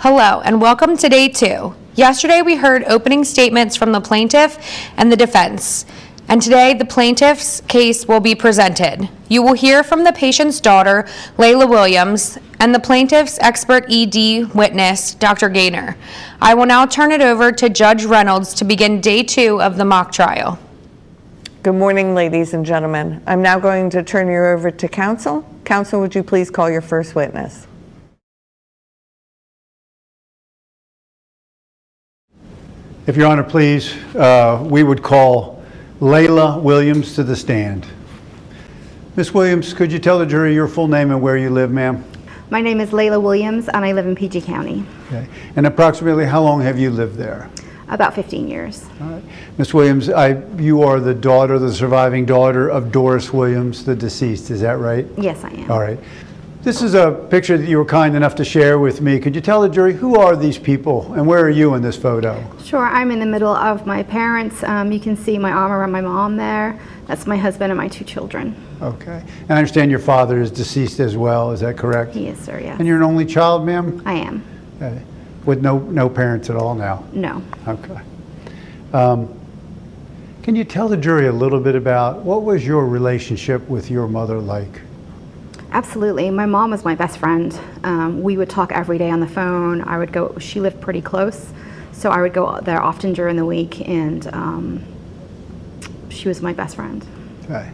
Hello, and welcome to day 2. Yesterday we heard opening statements from the plaintiff and the defense, and today the plaintiff's case will be presented. You will hear from the patient's daughter, Layla Williams, and the plaintiff's expert ED witness, Dr. Gaynor. I will now turn it over to Judge Reynolds to begin day 2 of the mock trial. Good morning, ladies and gentlemen. I'm now going to turn you over to counsel. Counsel, would you please call your first witness? If Your Honor, please, we would call Layla Williams to the stand. Ms. Williams, could you tell the jury your full name and where you live, ma'am? My name is Layla Williams, and I live in PG County. Okay. And approximately how long have you lived there? About 15 years. All right. Ms. Williams, you are the daughter, the surviving daughter of Doris Williams, the deceased, is that right? Yes, I am. All right. This is a picture that you were kind enough to share with me. Could you tell the jury, who are these people and where are you in this photo? Sure, I'm in the middle of my parents. You can see my arm around my mom there. That's my husband and my 2 children. Okay. And I understand your father is deceased as well, is that correct? He is, sir, yes. And you're an only child, ma'am? I am. Okay. With no parents at all now? No. Okay. Can you tell the jury a little bit about what was your relationship with your mother like? Absolutely. My mom was my best friend. We would talk every day on the phone. She lived pretty close, so I would go there often during the week, and she was my best friend. Okay.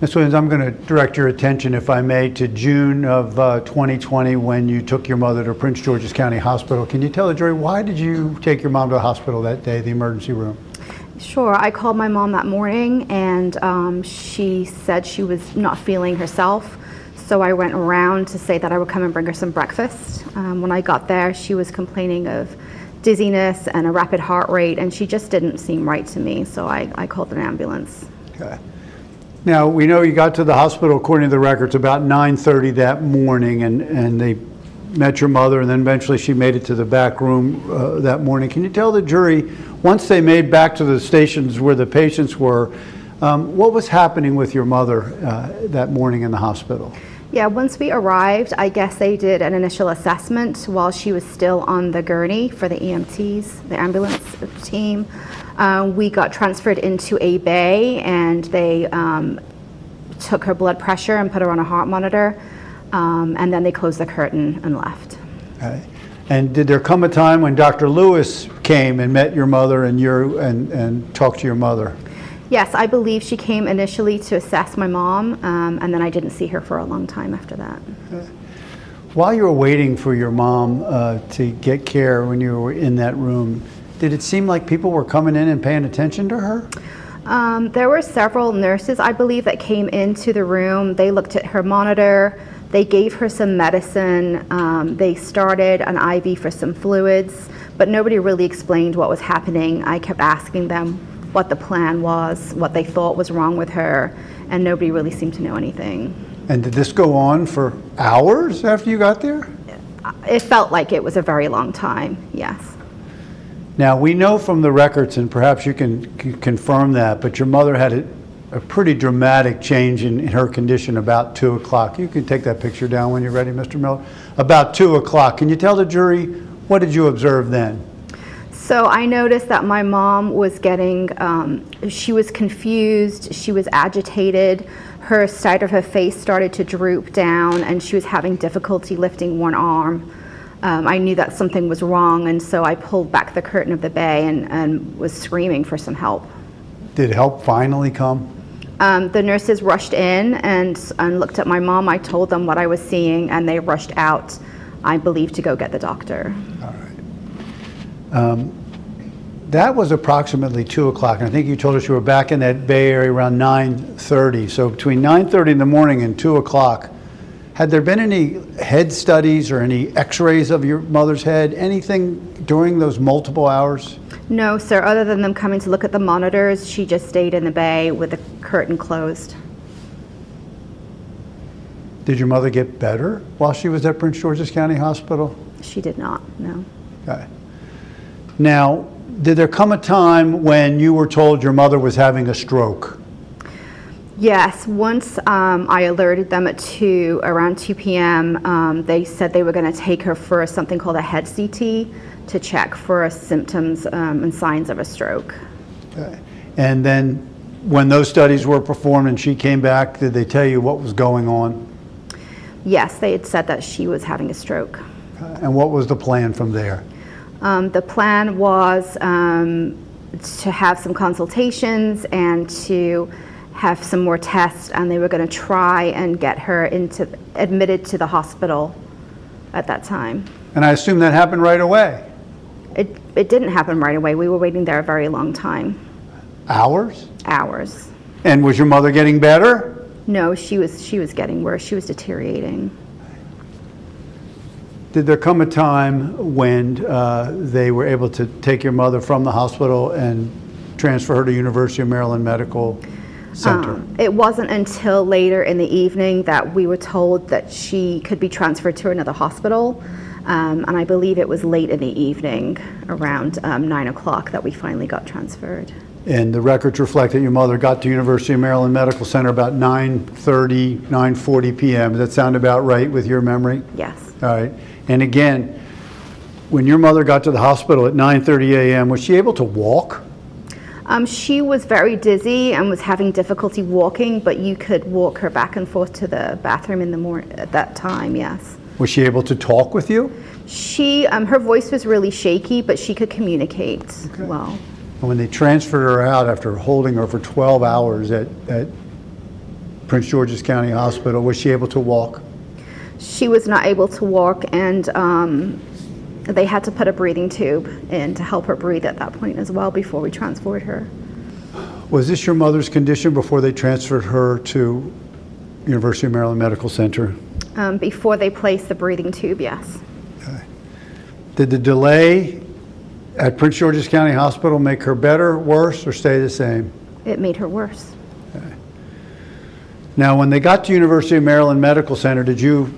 Ms. Williams, I'm going to direct your attention, if I may, to June of 2020 when you took your mother to Prince George's County Hospital. Can you tell the jury, why did you take your mom to the hospital that day, the emergency room? Sure. I called my mom that morning, and she said she was not feeling herself. So I went around to say that I would come and bring her some breakfast. When I got there, she was complaining of dizziness and a rapid heart rate, and she just didn't seem right to me. So I called an ambulance. Okay. Now, we know you got to the hospital, according to the records, about 9:30 that morning, and they met your mother, and then eventually she made it to the back room that morning. Can you tell the jury, once they made back to the stations where the patients were, what was happening with your mother that morning in the hospital? Yeah, once we arrived, I guess they did an initial assessment while she was still on the gurney for the EMTs, the ambulance team. We got transferred into a bay, and they took her blood pressure and put her on a heart monitor, and then they closed the curtain and left. Okay. And did there come a time when Dr. Lewis came and met your mother and talked to your mother? Yes, I believe she came initially to assess my mom, and then I didn't see her for a long time after that. Okay. While you were waiting for your mom to get care when you were in that room, did it seem like people were coming in and paying attention to her? There were several nurses, I believe, that came into the room. They looked at her monitor. They gave her some medicine. They started an IV for some fluids, but nobody really explained what was happening. I kept asking them what the plan was, what they thought was wrong with her, and nobody really seemed to know anything. And did this go on for hours after you got there? It felt like it was a very long time, yes. Now, we know from the records, and perhaps you can confirm that, but your mother had a pretty dramatic change in her condition about 2 o'clock. You can take that picture down when you're ready, Mr. Miller. About 2 o'clock. Can you tell the jury, what did you observe then? So I noticed that my mom was getting, she was confused, she was agitated, her side of her face started to droop down, and she was having difficulty lifting one arm. I knew that something was wrong, and so I pulled back the curtain of the bay and was screaming for some help. Did help finally come? The nurses rushed in and looked at my mom. I told them what I was seeing, and they rushed out, I believe, to go get the doctor. All right. That was approximately 2 o'clock, and I think you told us you were back in that Bay Area around 9:30. So between 9:30 in the morning and 2 o'clock, had there been any head studies or any x-rays of your mother's head, anything during those multiple hours? No, sir. Other than them coming to look at the monitors, she just stayed in the bay with the curtain closed. Did your mother get better while she was at Prince George's County Hospital? She did not, no. Okay. Now, did there come a time when you were told your mother was having a stroke? Yes, once I alerted them at around 2 p.m., they said they were going to take her for something called a head CT to check for symptoms and signs of a stroke. Okay. And then when those studies were performed and she came back, did they tell you what was going on? Yes, they had said that she was having a stroke. And what was the plan from there? The plan was to have some consultations and to have some more tests, and they were going to try and get her admitted to the hospital at that time. And I assume that happened right away? It didn't happen right away. We were waiting there a very long time. Hours? Hours. And was your mother getting better? No, she was getting worse. She was deteriorating. Did there come a time when they were able to take your mother from the hospital and transfer her to University of Maryland Medical Center? It wasn't until later in the evening that we were told that she could be transferred to another hospital. And I believe it was late in the evening, around 9 o'clock, that we finally got transferred. And the records reflect that your mother got to University of Maryland Medical Center about 9:30, 9:40 p.m. Does that sound about right with your memory? Yes. All right. And again, when your mother got to the hospital at 9:30 a.m., was she able to walk? She was very dizzy and was having difficulty walking, but you could walk her back and forth to the bathroom in the morning at that time, yes. Was she able to talk with you? Her voice was really shaky, but she could communicate well. And when they transferred her out after holding her for 12 hours at Prince George's County Hospital, was she able to walk? She was not able to walk, and they had to put a breathing tube in to help her breathe at that point as well before we transferred her. Was this your mother's condition before they transferred her to University of Maryland Medical Center? Before they placed the breathing tube, yes. Okay. Did the delay at Prince George's County Hospital make her better, worse, or stay the same? It made her worse. Okay. Now, when they got to University of Maryland Medical Center, did you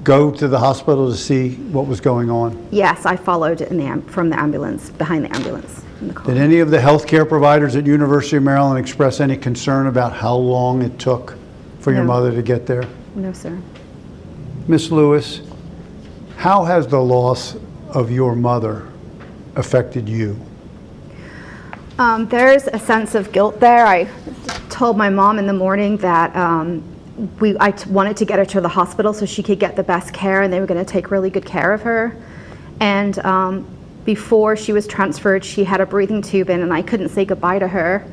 go to the hospital to see what was going on? Yes, I followed from the ambulance, behind the ambulance in the car. Did any of the healthcare providers at University of Maryland express any concern about how long it took for your No. mother to get there? No, sir. Ms. Lewis, how has the loss of your mother affected you? There's a sense of guilt there. I told my mom in the morning that I wanted to get her to the hospital so she could get the best care, and they were going to take really good care of her. And before she was transferred, she had a breathing tube in, and I couldn't say goodbye to her.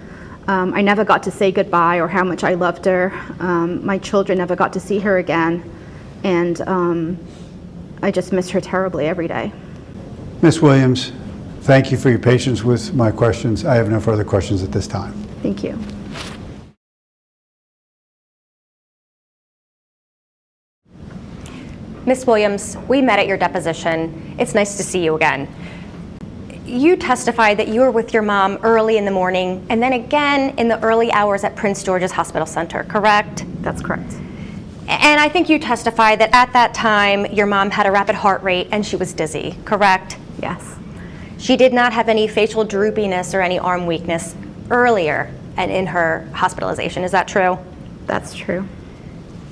I never got to say goodbye or how much I loved her. My children never got to see her again, and I just miss her terribly every day. Ms. Williams, thank you for your patience with my questions. I have no further questions at this time. Thank you. Ms. Williams, we met at your deposition. It's nice to see you again. You testified that you were with your mom early in the morning and then again in the early hours at Prince George's Hospital Center, correct? That's correct. And I think you testified that at that time your mom had a rapid heart rate and she was dizzy, correct? Yes. She did not have any facial droopiness or any arm weakness earlier and in her hospitalization. Is that true? That's true.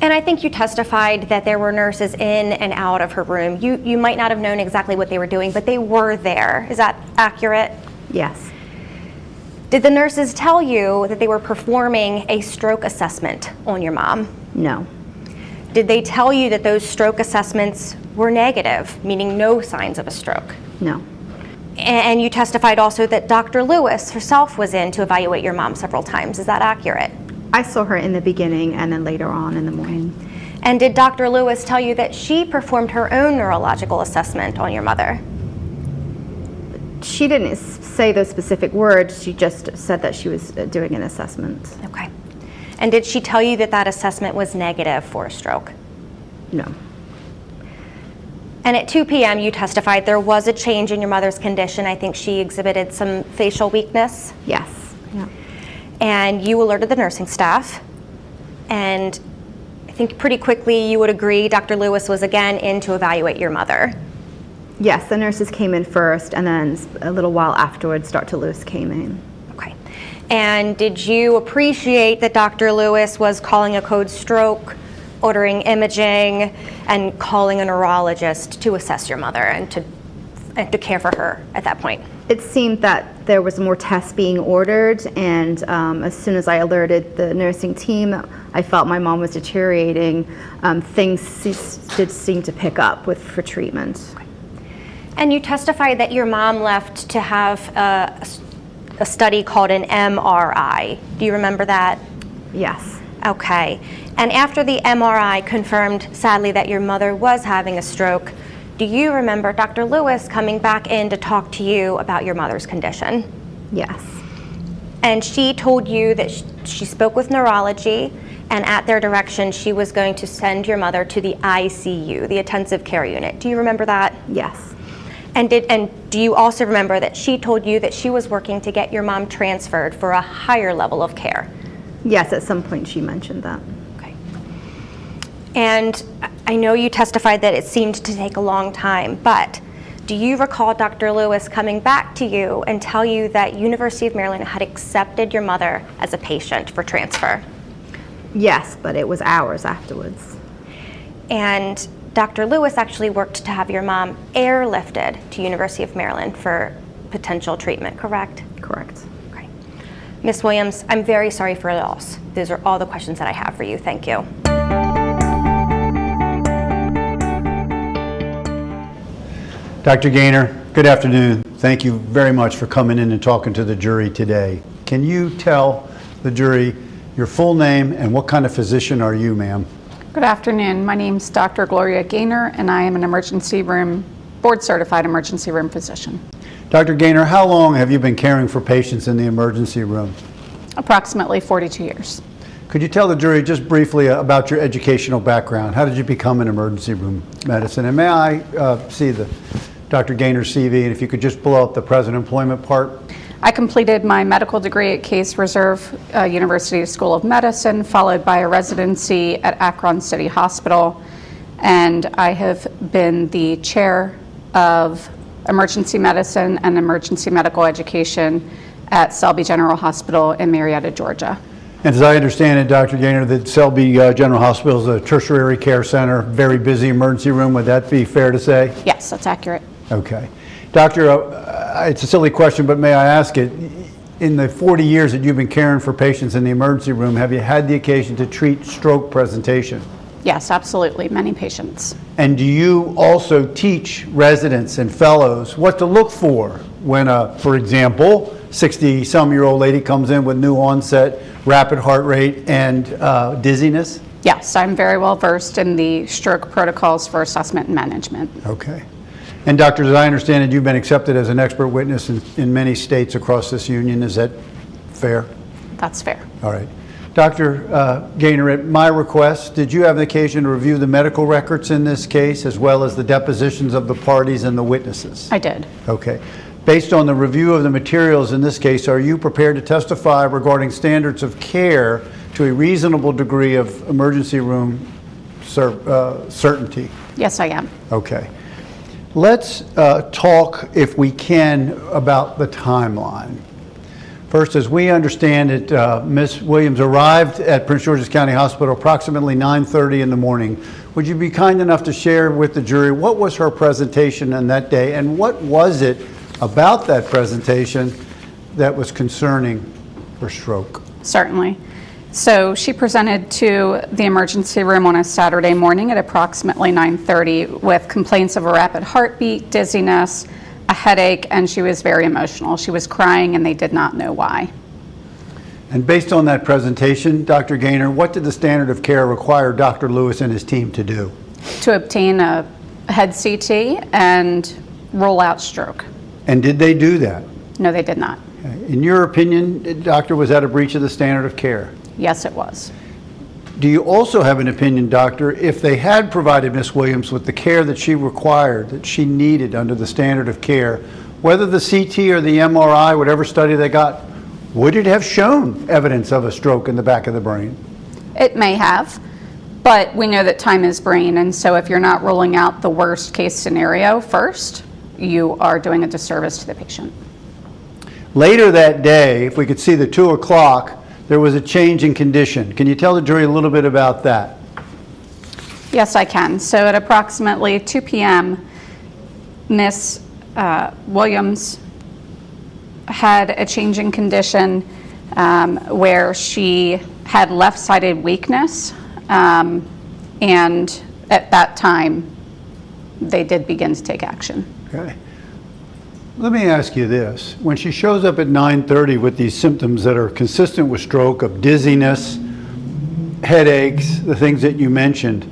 And I think you testified that there were nurses in and out of her room. You might not have known exactly what they were doing, but they were there. Is that accurate? Yes. Did the nurses tell you that they were performing a stroke assessment on your mom? No. Did they tell you that those stroke assessments were negative, meaning no signs of a stroke? No. And you testified also that Dr. Lewis herself was in to evaluate your mom several times. Is that accurate? I saw her in the beginning and then later on in the morning. And did Dr. Lewis tell you that she performed her own neurological assessment on your mother? She didn't say those specific words. She just said that she was doing an assessment. Okay. And did she tell you that that assessment was negative for a stroke? No. And at 2 p.m. you testified there was a change in your mother's condition. I think she exhibited some facial weakness. Yes. Yeah. And you alerted the nursing staff. And I think pretty quickly you would agree Dr. Lewis was again in to evaluate your mother. Yes, the nurses came in first, and then a little while afterwards, Dr. Lewis came in. Okay. And did you appreciate that Dr. Lewis was calling a code stroke, ordering imaging, and calling a neurologist to assess your mother and to care for her at that point? It seemed that there was more tests being ordered, and as soon as I alerted the nursing team, I felt my mom was deteriorating. Things did seem to pick up for treatment. And you testified that your mom left to have a study called an MRI. Do you remember that? Yes. Okay. And after the MRI confirmed, sadly, that your mother was having a stroke, do you remember Dr. Lewis coming back in to talk to you about your mother's condition? Yes. And she told you that she spoke with neurology, and at their direction, she was going to send your mother to the ICU, the intensive care unit. Do you remember that? Yes. And do you also remember that she told you that she was working to get your mom transferred for a higher level of care? Yes, at some point she mentioned that. Okay. And I know you testified that it seemed to take a long time, but do you recall Dr. Lewis coming back to you and tell you that University of Maryland had accepted your mother as a patient for transfer? Yes, but it was hours afterwards. And Dr. Lewis actually worked to have your mom airlifted to University of Maryland for potential treatment, correct? Correct. Okay. Ms. Williams, I'm very sorry for your loss. Those are all the questions that I have for you. Thank you. Dr. Gaynor, good afternoon. Thank you very much for coming in and talking to the jury today. Can you tell the jury your full name and what kind of physician are you, ma'am? Good afternoon. My name's Dr. Gloria Gaynor, and I am an board-certified emergency room physician. Dr. Gaynor, how long have you been caring for patients in the emergency room? Approximately 42 years. Could you tell the jury just briefly about your educational background? How did you become an emergency room medicine? And may I see the Dr. Gaynor's CV, and if you could just blow up the present employment part? I completed my medical degree at Case Reserve University School of Medicine, followed by a residency at Akron City Hospital, and I have been the chair of emergency medicine and emergency medical education at Selby General Hospital in Marietta, Georgia. And as I understand it, Dr. Gaynor, that Selby General Hospital is a tertiary care center, very busy emergency room. Would that be fair to say? Yes, that's accurate. Okay. Doctor, it's a silly question, but may I ask it? In the 40 years that you've been caring for patients in the emergency room, have you had the occasion to treat stroke presentation? Yes, absolutely. Many patients. And do you also teach residents and fellows what to look for when, for example, 60-some-year-old lady comes in with new onset, rapid heart rate, and dizziness? Yes, I'm very well versed in the stroke protocols for assessment and management. Okay. And doctors, as I understand it, you've been accepted as an expert witness in many states across this union. Is that fair? That's fair. All right. Dr. Gaynor, at my request, did you have the occasion to review the medical records in this case, as well as the depositions of the parties and the witnesses? I did. Okay. Based on the review of the materials in this case, are you prepared to testify regarding standards of care to a reasonable degree of emergency room certainty? Yes, I am. Okay. Let's talk, if we can, about the timeline. First, as we understand it, Ms. Williams arrived at Prince George's County Hospital approximately 9:30 in the morning. Would you be kind enough to share with the jury what was her presentation on that day, and what was it about that presentation that was concerning for stroke? Certainly. So she presented to the emergency room on a Saturday morning at approximately 9:30 with complaints of a rapid heartbeat, dizziness, a headache, and she was very emotional. She was crying and they did not know why. And based on that presentation, Dr. Gaynor, what did the standard of care require Dr. Lewis and his team to do? To obtain a head CT and rule out stroke. And did they do that? No, they did not. In your opinion, doctor, was that a breach of the standard of care? Yes, it was. Do you also have an opinion, doctor, if they had provided Ms. Williams with the care that she required, that she needed under the standard of care, whether the CT or the MRI, whatever study they got, would it have shown evidence of a stroke in the back of the brain? It may have, but we know that time is brain, and so if you're not ruling out the worst case scenario first, you are doing a disservice to the patient. Later that day, if we could see the 2 o'clock, there was a change in condition. Can you tell the jury a little bit about that? Yes, I can. So at approximately 2 p.m., Miss Williams had a change in condition where she had left-sided weakness, and at that time, they did begin to take action. Okay. Let me ask you this. When she shows up at 9:30 with these symptoms that are consistent with stroke, of dizziness, headaches, the things that you mentioned,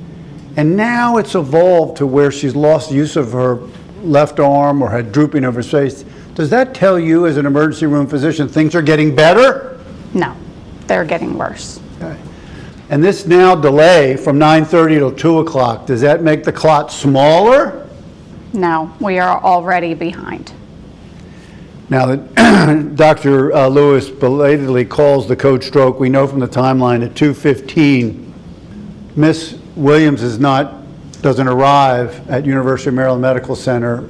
and now it's evolved to where she's lost use of her left arm or had drooping of her face, does that tell you as an emergency room physician things are getting better? No, they're getting worse. Okay. And this now delay from 9:30 till 2 o'clock, does that make the clot smaller? No, we are already behind. Now that Dr. Lewis belatedly calls the code stroke, we know from the timeline at 2:15, Miss Williams doesn't arrive at University of Maryland Medical Center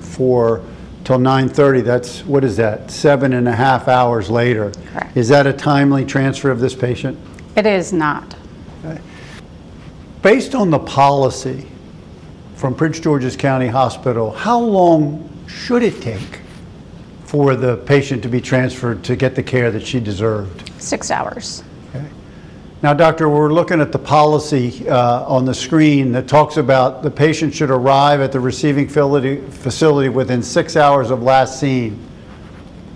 till 9:30. That's, what is that, 7.5 hours later? Correct. Is that a timely transfer of this patient? It is not. Okay. Based on the policy from Prince George's County Hospital, how long should it take for the patient to be transferred to get the care that she deserved? 6 hours. Okay. Now, doctor, we're looking at the policy on the screen that talks about the patient should arrive at the receiving facility within 6 hours of last seen.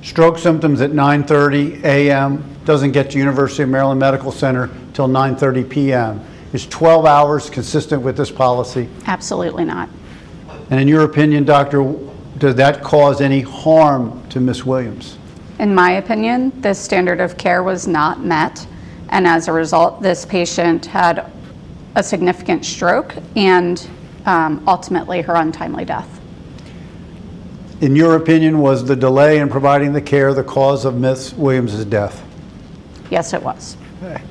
Stroke symptoms at 9:30 a.m., doesn't get to University of Maryland Medical Center till 9:30 p.m. Is 12 hours consistent with this policy? Absolutely not. And in your opinion, doctor, does that cause any harm to Miss Williams? In my opinion, this standard of care was not met, and as a result, this patient had a significant stroke and ultimately her untimely death. In your opinion, was the delay in providing the care the cause of Miss Williams' death? Yes, it was. Okay.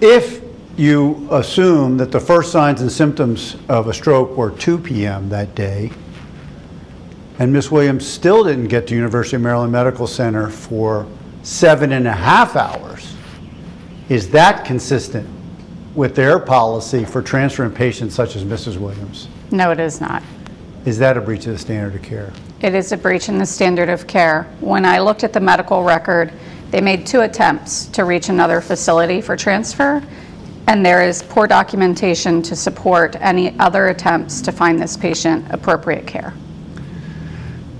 If you assume that the first signs and symptoms of a stroke were 2 p.m. that day, and Miss Williams still didn't get to University of Maryland Medical Center for 7.5 hours, is that consistent with their policy for transferring patients such as Mrs. Williams? No, it is not. Is that a breach of the standard of care? It is a breach in the standard of care. When I looked at the medical record, they made 2 attempts to reach another facility for transfer, and there is poor documentation to support any other attempts to find this patient appropriate care.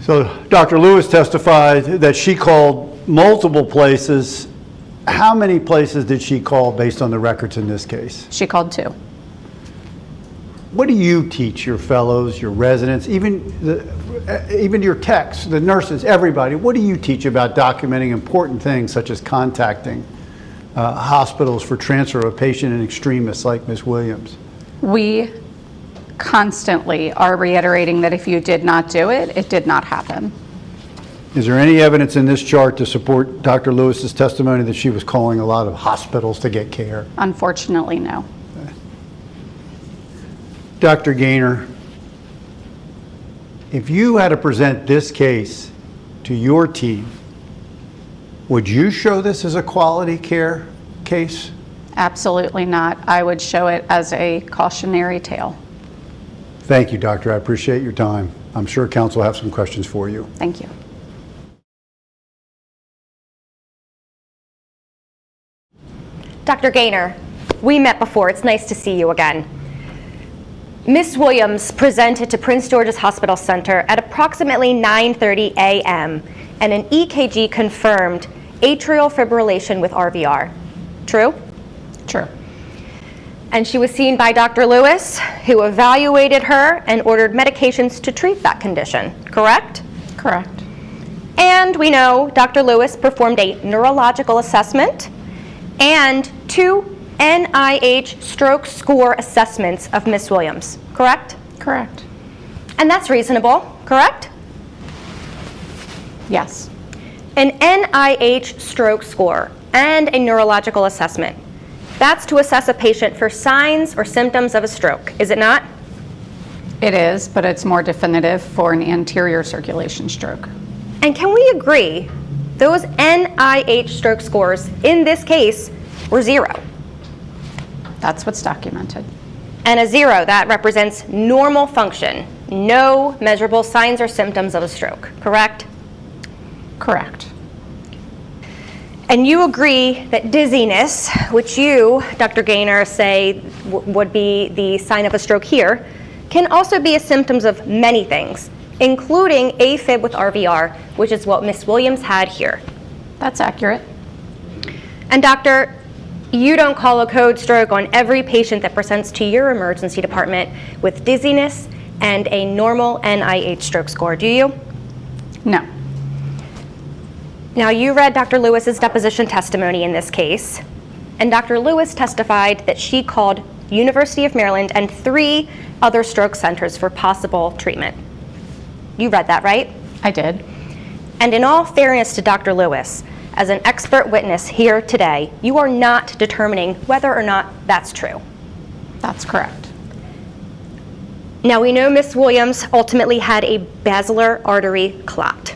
So Dr. Lewis testified that she called multiple places. How many places did she call based on the records in this case? She called 2. What do you teach your fellows, your residents, even your techs, the nurses, everybody? What do you teach about documenting important things such as contacting hospitals for transfer of a patient in extremis like Ms. Williams? We constantly are reiterating that if you did not do it, it did not happen. Is there any evidence in this chart to support Dr. Lewis's testimony that she was calling a lot of hospitals to get care? Unfortunately, no. Dr. Gaynor, if you had to present this case to your team, would you show this as a quality care case? Absolutely not. I would show it as a cautionary tale. Thank you, doctor. I appreciate your time. I'm sure counsel will have some questions for you. Thank you. Dr. Gaynor, we met before. It's nice to see you again. Miss Williams presented to Prince George's Hospital Center at approximately 9:30 a.m. and an EKG confirmed atrial fibrillation with RVR. True? True. And she was seen by Dr. Lewis, who evaluated her and ordered medications to treat that condition, correct? Correct. And we know Dr. Lewis performed a neurological assessment and 2 NIH stroke score assessments of Miss Williams, correct? Correct. And that's reasonable, correct? Yes. An NIH stroke score and a neurological assessment. That's to assess a patient for signs or symptoms of a stroke, is it not? It is, but it's more definitive for an anterior circulation stroke. And can we agree Those NIH stroke scores in this case were 0. That's what's documented. And a 0, that represents normal function, no measurable signs or symptoms of a stroke, correct? Correct. And you agree that dizziness, which you, Dr. Gaynor, say would be the sign of a stroke here, can also be a symptom of many things, including AFib with RVR, which is what Ms. Williams had here. That's accurate. And doctor, you don't call a code stroke on every patient that presents to your emergency department with dizziness and a normal NIH stroke score, do you? No. Now, you read Dr. Lewis's deposition testimony in this case, and Dr. Lewis testified that she called University of Maryland and 3 other stroke centers for possible treatment. You read that, right? I did. And in all fairness to Dr. Lewis, as an expert witness here today, you are not determining whether or not that's true. That's correct. Now, we know Ms. Williams ultimately had a basilar artery clot.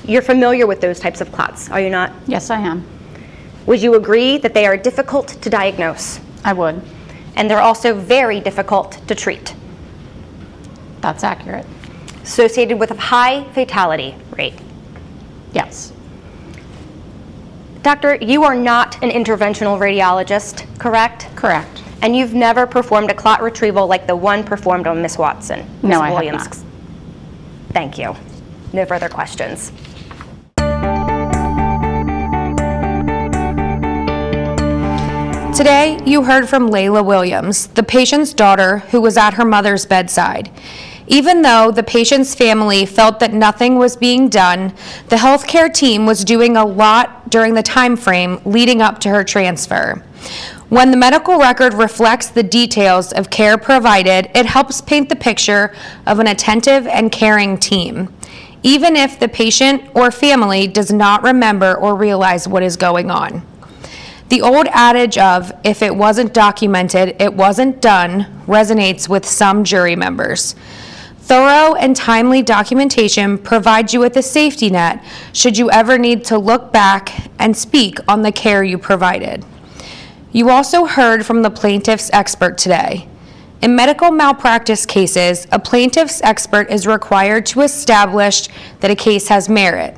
You're familiar with those types of clots, are you not? Yes, I am. Would you agree that they are difficult to diagnose? I would. And they're also very difficult to treat, That's accurate. associated with a high fatality rate. Yes. Doctor, you are not an interventional radiologist, correct? Correct. And you've never performed a clot retrieval like the one performed on Ms. Watson? No, Ms. I have Williams. not. Thank you. No further questions. Today, you heard from Layla Williams, the patient's daughter who was at her mother's bedside. Even though the patient's family felt that nothing was being done, the healthcare team was doing a lot during the time frame leading up to her transfer. When the medical record reflects the details of care provided, it helps paint the picture of an attentive and caring team, even if the patient or family does not remember or realize what is going on. The old adage of, if it wasn't documented, it wasn't done, resonates with some jury members. Thorough and timely documentation provides you with a safety net should you ever need to look back and speak on the care you provided. You also heard from the plaintiff's expert today. In medical malpractice cases, a plaintiff's expert is required to establish that a case has merit.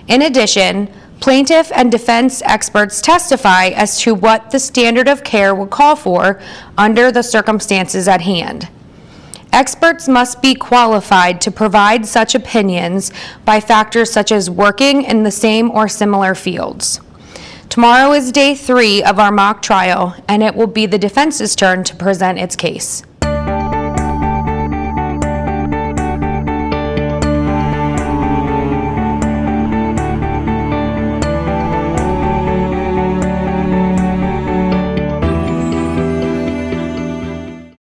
In addition, plaintiff and defense experts testify as to what the standard of care would call for under the circumstances at hand. Experts must be qualified to provide such opinions by factors such as working in the same or similar fields. Tomorrow is day 3 of our mock trial, and it will be the defense's turn to present its case.